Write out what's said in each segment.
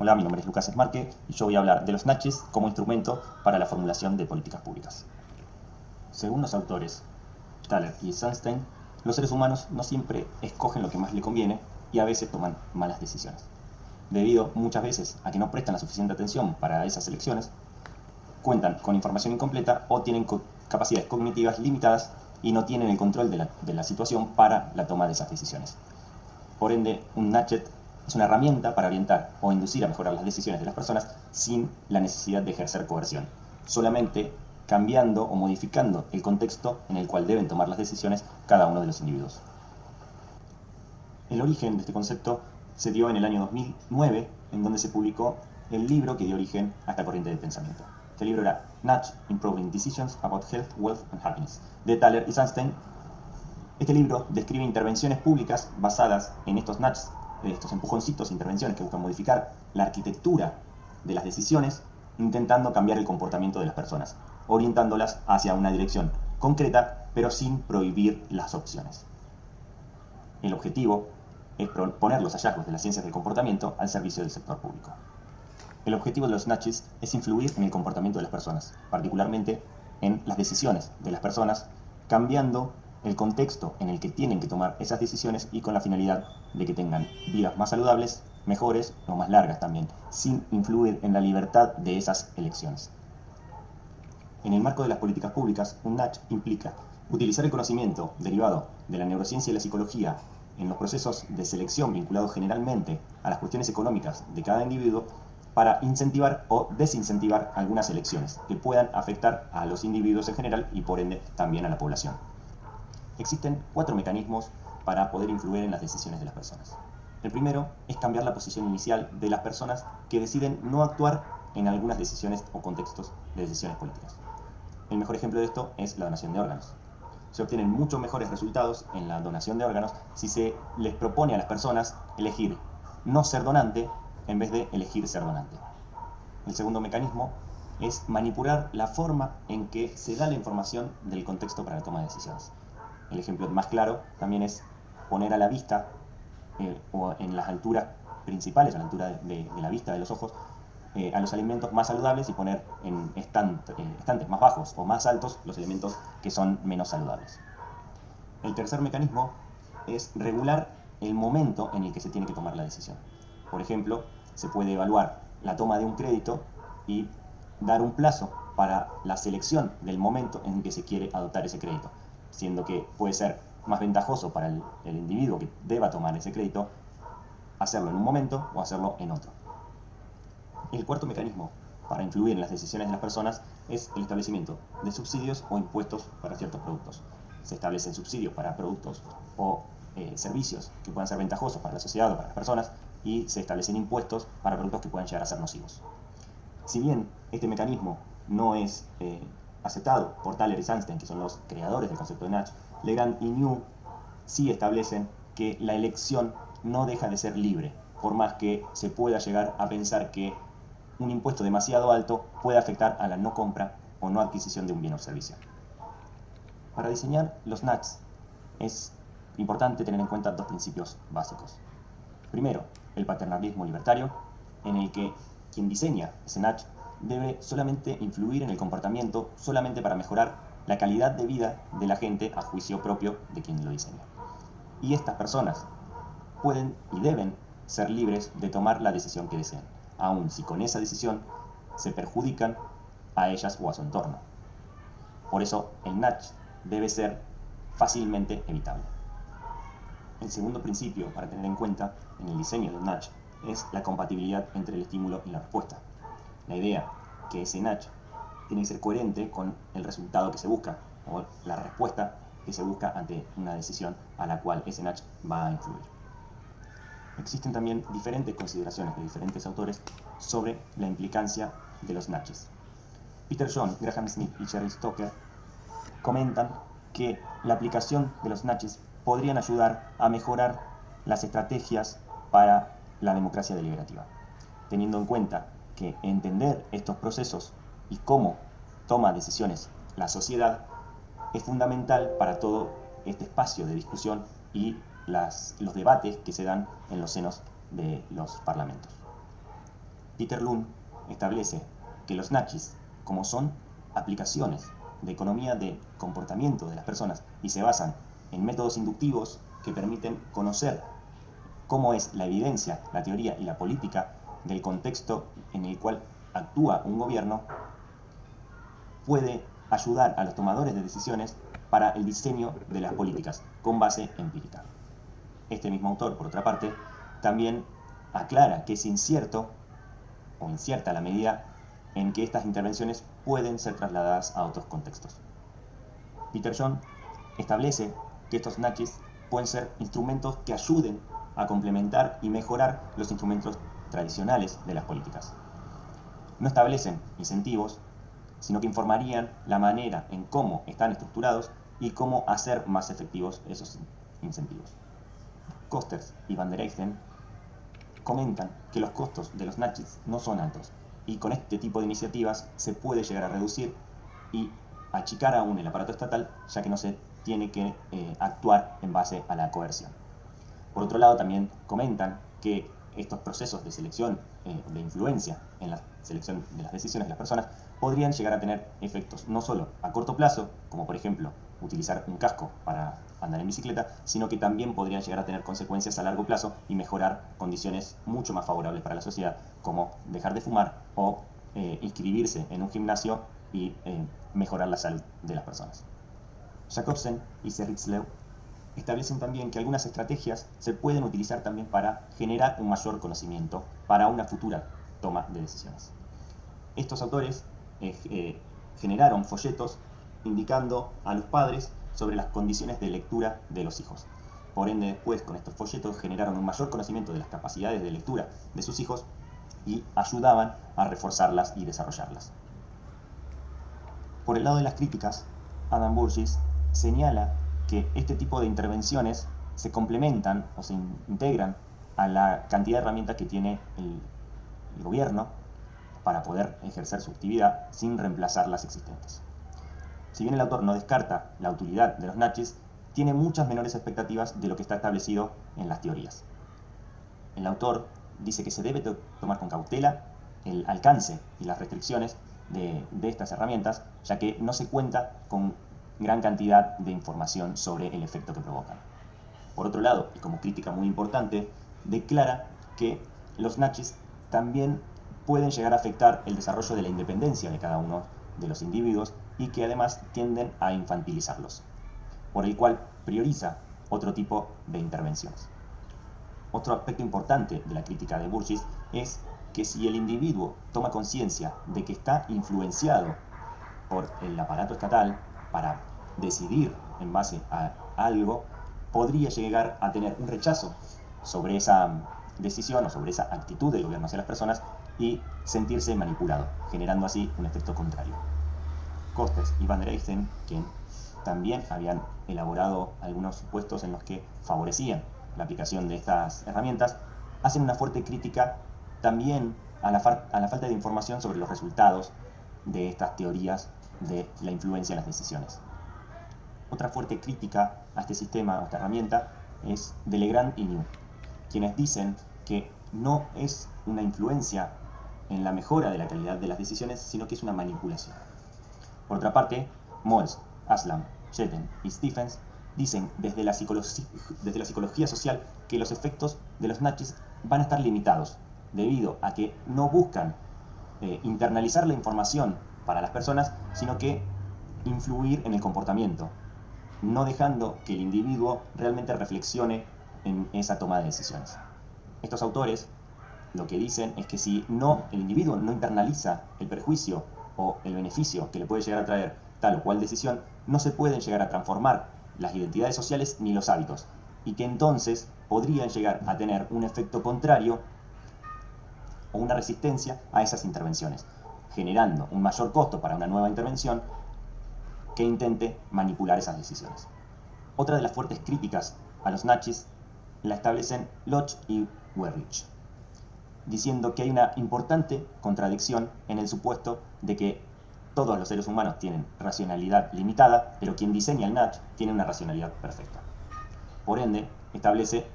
Hola, mi nombre es Lucas Esmarque y yo voy a hablar de los nudges como instrumento para la formulación de políticas públicas. Según los autores Thaler y Sunstein, los seres humanos no siempre escogen lo que más les conviene y a veces toman malas decisiones. Debido muchas veces a que no prestan la suficiente atención para esas elecciones, cuentan con información incompleta o tienen capacidades cognitivas limitadas y no tienen el control de la situación para la toma de esas decisiones. Por ende, un nudge es una herramienta para orientar o inducir a mejorar las decisiones de las personas sin la necesidad de ejercer coerción, solamente cambiando o modificando el contexto en el cual deben tomar las decisiones cada uno de los individuos. El origen de este concepto se dio en el año 2009, en donde se publicó el libro que dio origen a esta corriente de pensamiento. Este libro era Nudge: Improving Decisions About Health, Wealth and Happiness, de Thaler y Sunstein. Este libro describe intervenciones públicas basadas en estos nudges, estos empujoncitos, intervenciones que buscan modificar la arquitectura de las decisiones, intentando cambiar el comportamiento de las personas, orientándolas hacia una dirección concreta, pero sin prohibir las opciones. El objetivo es poner los hallazgos de las ciencias del comportamiento al servicio del sector público. El objetivo de los nudges es influir en el comportamiento de las personas, particularmente en las decisiones de las personas, cambiando el contexto en el que tienen que tomar esas decisiones y con la finalidad de que tengan vidas más saludables, mejores o más largas también, sin influir en la libertad de esas elecciones. En el marco de las políticas públicas, un nudge implica utilizar el conocimiento derivado de la neurociencia y la psicología en los procesos de selección vinculados generalmente a las cuestiones económicas de cada individuo para incentivar o desincentivar algunas elecciones que puedan afectar a los individuos en general y por ende también a la población. Existen 4 mecanismos para poder influir en las decisiones de las personas. El primero es cambiar la posición inicial de las personas que deciden no actuar en algunas decisiones o contextos de decisiones políticas. El mejor ejemplo de esto es la donación de órganos. Se obtienen muchos mejores resultados en la donación de órganos si se les propone a las personas elegir no ser donante en vez de elegir ser donante. El segundo mecanismo es manipular la forma en que se da la información del contexto para la toma de decisiones. El ejemplo más claro también es poner a la vista o en las alturas principales, a la altura de la vista de los ojos, a los alimentos más saludables y poner en estantes más bajos o más altos los alimentos que son menos saludables. El tercer mecanismo es regular el momento en el que se tiene que tomar la decisión. Por ejemplo, se puede evaluar la toma de un crédito y dar un plazo para la selección del momento en que se quiere adoptar ese crédito, siendo que puede ser más ventajoso para el individuo que deba tomar ese crédito hacerlo en un momento o hacerlo en otro. El cuarto mecanismo para influir en las decisiones de las personas es el establecimiento de subsidios o impuestos para ciertos productos. Se establecen subsidios para productos o servicios que puedan ser ventajosos para la sociedad o para las personas y se establecen impuestos para productos que puedan llegar a ser nocivos. Si bien este mecanismo no es aceptado por Thaler y Sunstein, que son los creadores del concepto de nudge, Legrand y New sí establecen que la elección no deja de ser libre, por más que se pueda llegar a pensar que un impuesto demasiado alto puede afectar a la no compra o no adquisición de un bien o servicio. Para diseñar los nudges es importante tener en cuenta 2 principios básicos. Primero, el paternalismo libertario, en el que quien diseña ese nudge debe solamente influir en el comportamiento solamente para mejorar la calidad de vida de la gente a juicio propio de quien lo diseña. Y estas personas pueden y deben ser libres de tomar la decisión que deseen, aun si con esa decisión se perjudican a ellas o a su entorno. Por eso, el nudge debe ser fácilmente evitable. El segundo principio para tener en cuenta en el diseño del nudge es la compatibilidad entre el estímulo y la respuesta. La idea que ese nudge tiene que ser coherente con el resultado que se busca o la respuesta que se busca ante una decisión a la cual ese nudge va a influir. Existen también diferentes consideraciones de diferentes autores sobre la implicancia de los nudges. Peter John, Graham Smith y Jerry Stoker comentan que la aplicación de los nudges podrían ayudar a mejorar las estrategias para la democracia deliberativa, teniendo en cuenta que entender estos procesos y cómo toma decisiones la sociedad es fundamental para todo este espacio de discusión y los debates que se dan en los senos de los parlamentos. Peter Lund establece que los nachis, como son aplicaciones de economía de comportamiento de las personas y se basan en métodos inductivos que permiten conocer cómo es la evidencia, la teoría y la política del contexto en el cual actúa un gobierno, puede ayudar a los tomadores de decisiones para el diseño de las políticas con base empírica. Este mismo autor, por otra parte, también aclara que es incierto o incierta la medida en que estas intervenciones pueden ser trasladadas a otros contextos. Peter John establece que estos nachis pueden ser instrumentos que ayuden a complementar y mejorar los instrumentos tradicionales de las políticas. No establecen incentivos, sino que informarían la manera en cómo están estructurados y cómo hacer más efectivos esos incentivos. Kosters y Van der Eycken comentan que los costos de los nachis no son altos y con este tipo de iniciativas se puede llegar a reducir y achicar aún el aparato estatal, ya que no se tiene que actuar en base a la coerción. Por otro lado, también comentan que estos procesos de selección, de influencia en la selección de las decisiones de las personas, podrían llegar a tener efectos no solo a corto plazo, como por ejemplo utilizar un casco para andar en bicicleta, sino que también podrían llegar a tener consecuencias a largo plazo y mejorar condiciones mucho más favorables para la sociedad, como dejar de fumar o inscribirse en un gimnasio y mejorar la salud de las personas. Jacobsen y Serritzlew establecen también que algunas estrategias se pueden utilizar también para generar un mayor conocimiento para una futura toma de decisiones. Estos autores generaron folletos indicando a los padres sobre las condiciones de lectura de los hijos. Por ende, después, con estos folletos generaron un mayor conocimiento de las capacidades de lectura de sus hijos y ayudaban a reforzarlas y desarrollarlas. Por el lado de las críticas, Adam Burgess señala que este tipo de intervenciones se complementan o se integran a la cantidad de herramientas que tiene el gobierno para poder ejercer su actividad sin reemplazar las existentes. Si bien el autor no descarta la utilidad de los nachis, tiene muchas menores expectativas de lo que está establecido en las teorías. El autor dice que se debe tomar con cautela el alcance y las restricciones de estas herramientas, ya que no se cuenta con gran cantidad de información sobre el efecto que provocan. Por otro lado, y como crítica muy importante, declara que los nachis también pueden llegar a afectar el desarrollo de la independencia de cada uno de los individuos y que además tienden a infantilizarlos, por el cual prioriza otro tipo de intervenciones. Otro aspecto importante de la crítica de Burgess es que si el individuo toma conciencia de que está influenciado por el aparato estatal para decidir en base a algo, podría llegar a tener un rechazo sobre esa decisión o sobre esa actitud del gobierno hacia las personas y sentirse manipulado, generando así un efecto contrario. Kosters y Van der Eycken, quien también habían elaborado algunos supuestos en los que favorecían la aplicación de estas herramientas, hacen una fuerte crítica también a la falta de información sobre los resultados de estas teorías de la influencia en las decisiones. Otra fuerte crítica a este sistema, a esta herramienta, es de Legrand y New, quienes dicen que no es una influencia en la mejora de la calidad de las decisiones, sino que es una manipulación. Por otra parte, Molls, Aslam, Jetten y Stephens dicen desde la psicología social que los efectos de los nachis van a estar limitados, debido a que no buscan internalizar la información para las personas, sino que influir en el comportamiento, no dejando que el individuo realmente reflexione en esa toma de decisiones. Estos autores lo que dicen es que si el individuo no internaliza el perjuicio o el beneficio que le puede llegar a traer tal o cual decisión, no se pueden llegar a transformar las identidades sociales ni los hábitos, y que entonces podrían llegar a tener un efecto contrario o una resistencia a esas intervenciones, generando un mayor costo para una nueva intervención que intente manipular esas decisiones. Otra de las fuertes críticas a los nachis la establecen Lodge y Wehrich, diciendo que hay una importante contradicción en el supuesto de que todos los seres humanos tienen racionalidad limitada, pero quien diseña el Natch tiene una racionalidad perfecta. Por ende, establece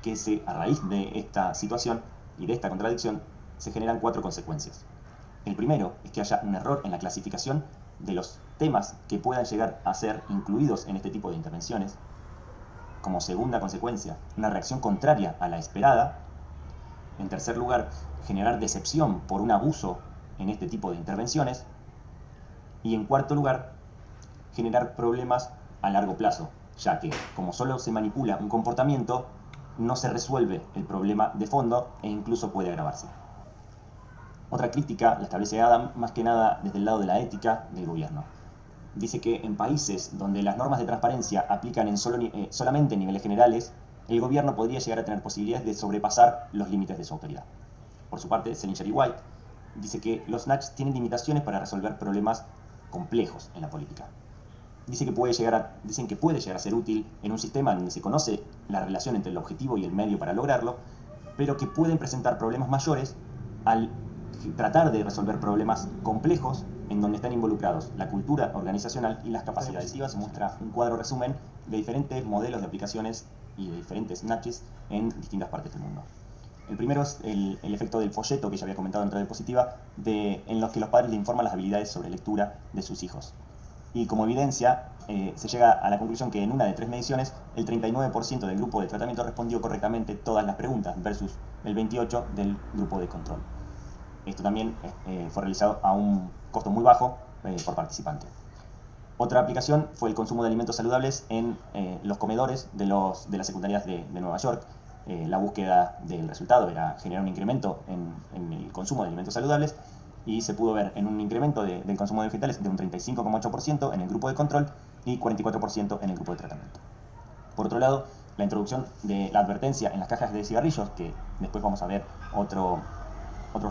que a raíz de esta situación y de esta contradicción, se generan 4 consecuencias. El primero es que haya un error en la clasificación de los temas que puedan llegar a ser incluidos en este tipo de intervenciones. Como segunda consecuencia, una reacción contraria a la esperada. En tercer lugar, generar decepción por un abuso en este tipo de intervenciones. Y en cuarto lugar, generar problemas a largo plazo, ya que como solo se manipula un comportamiento, no se resuelve el problema de fondo e incluso puede agravarse. Otra crítica la establece Adam más que nada desde el lado de la ética del gobierno. Dice que en países donde las normas de transparencia aplican solamente en niveles generales, el gobierno podría llegar a tener posibilidades de sobrepasar los límites de su autoridad. Por su parte, Selinger y White dice que los snatch tienen limitaciones para resolver problemas complejos en la política. Dicen que puede llegar a ser útil en un sistema donde se conoce la relación entre el objetivo y el medio para lograrlo, pero que pueden presentar problemas mayores al tratar de resolver problemas complejos en donde están involucrados la cultura organizacional y las capacidades. Se muestra un cuadro resumen de diferentes modelos de aplicaciones y de diferentes snatches en distintas partes del mundo. El primero es el efecto del folleto que ya había comentado en otra diapositiva, en los que los padres le informan las habilidades sobre lectura de sus hijos. Y como evidencia, se llega a la conclusión que en una de 3 mediciones, el 39% del grupo de tratamiento respondió correctamente todas las preguntas versus el 28% del grupo de control. Esto también fue realizado a un costo muy bajo por participante. Otra aplicación fue el consumo de alimentos saludables en los comedores de las secundarias de Nueva York. La búsqueda del resultado era generar un incremento en el consumo de alimentos saludables y se pudo ver en un incremento del consumo de vegetales de un 35,8% en el grupo de control y 44% en el grupo de tratamiento. Por otro lado, la introducción de la advertencia en las cajas de cigarrillos, que después vamos a ver otro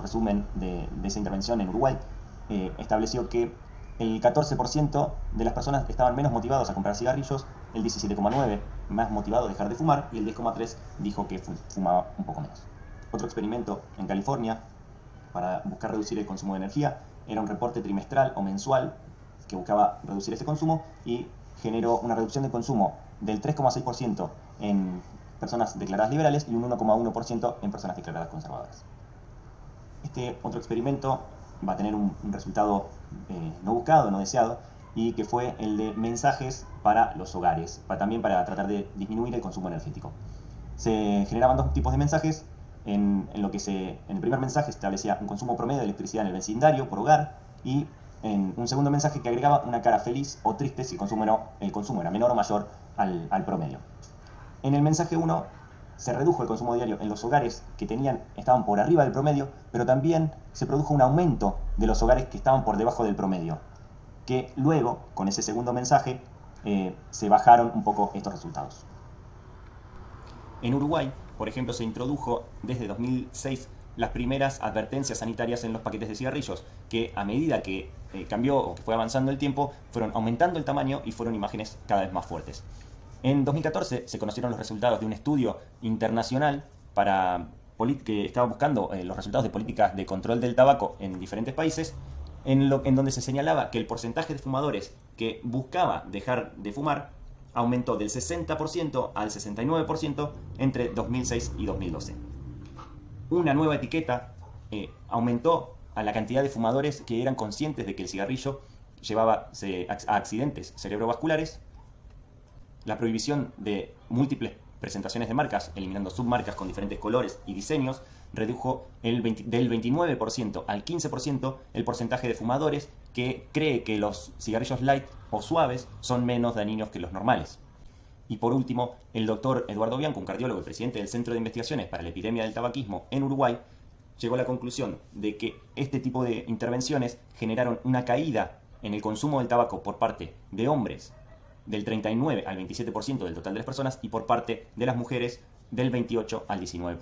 resumen de esa intervención en Uruguay, estableció que el 14% de las personas estaban menos motivados a comprar cigarrillos, el 17,9% más motivado a dejar de fumar y el 10,3% dijo que fumaba un poco menos. Otro experimento en California para buscar reducir el consumo de energía era un reporte trimestral o mensual que buscaba reducir este consumo y generó una reducción de consumo del 3,6% en personas declaradas liberales y un 1,1% en personas declaradas conservadoras. Este otro experimento va a tener un resultado no buscado, no deseado, y que fue el de mensajes para los hogares, también para tratar de disminuir el consumo energético. Se generaban 2 tipos de mensajes. En el primer mensaje se establecía un consumo promedio de electricidad en el vecindario por hogar y en un segundo mensaje que agregaba una cara feliz o triste si el consumo era menor o mayor al promedio. En el mensaje 1 se redujo el consumo diario en los hogares que estaban por arriba del promedio, pero también se produjo un aumento de los hogares que estaban por debajo del promedio, que luego, con ese segundo mensaje, se bajaron un poco estos resultados. En Uruguay, por ejemplo, se introdujo desde 2006 las primeras advertencias sanitarias en los paquetes de cigarrillos, que a medida que cambió o que fue avanzando el tiempo, fueron aumentando el tamaño y fueron imágenes cada vez más fuertes. En 2014 se conocieron los resultados de un estudio internacional que estaba buscando los resultados de políticas de control del tabaco en diferentes países, en donde se señalaba que el porcentaje de fumadores que buscaba dejar de fumar aumentó del 60% al 69% entre 2006 y 2012. Una nueva etiqueta aumentó a la cantidad de fumadores que eran conscientes de que el cigarrillo llevaba a accidentes cerebrovasculares, la prohibición de múltiples presentaciones de marcas, eliminando submarcas con diferentes colores y diseños, redujo del 29% al 15% el porcentaje de fumadores que cree que los cigarrillos light o suaves son menos dañinos que los normales. Y por último, el doctor Eduardo Bianco, un cardiólogo y presidente del Centro de Investigaciones para la Epidemia del Tabaquismo en Uruguay, llegó a la conclusión de que este tipo de intervenciones generaron una caída en el consumo del tabaco por parte de hombres del 39 al 27% del total de las personas y por parte de las mujeres del 28 al 19%.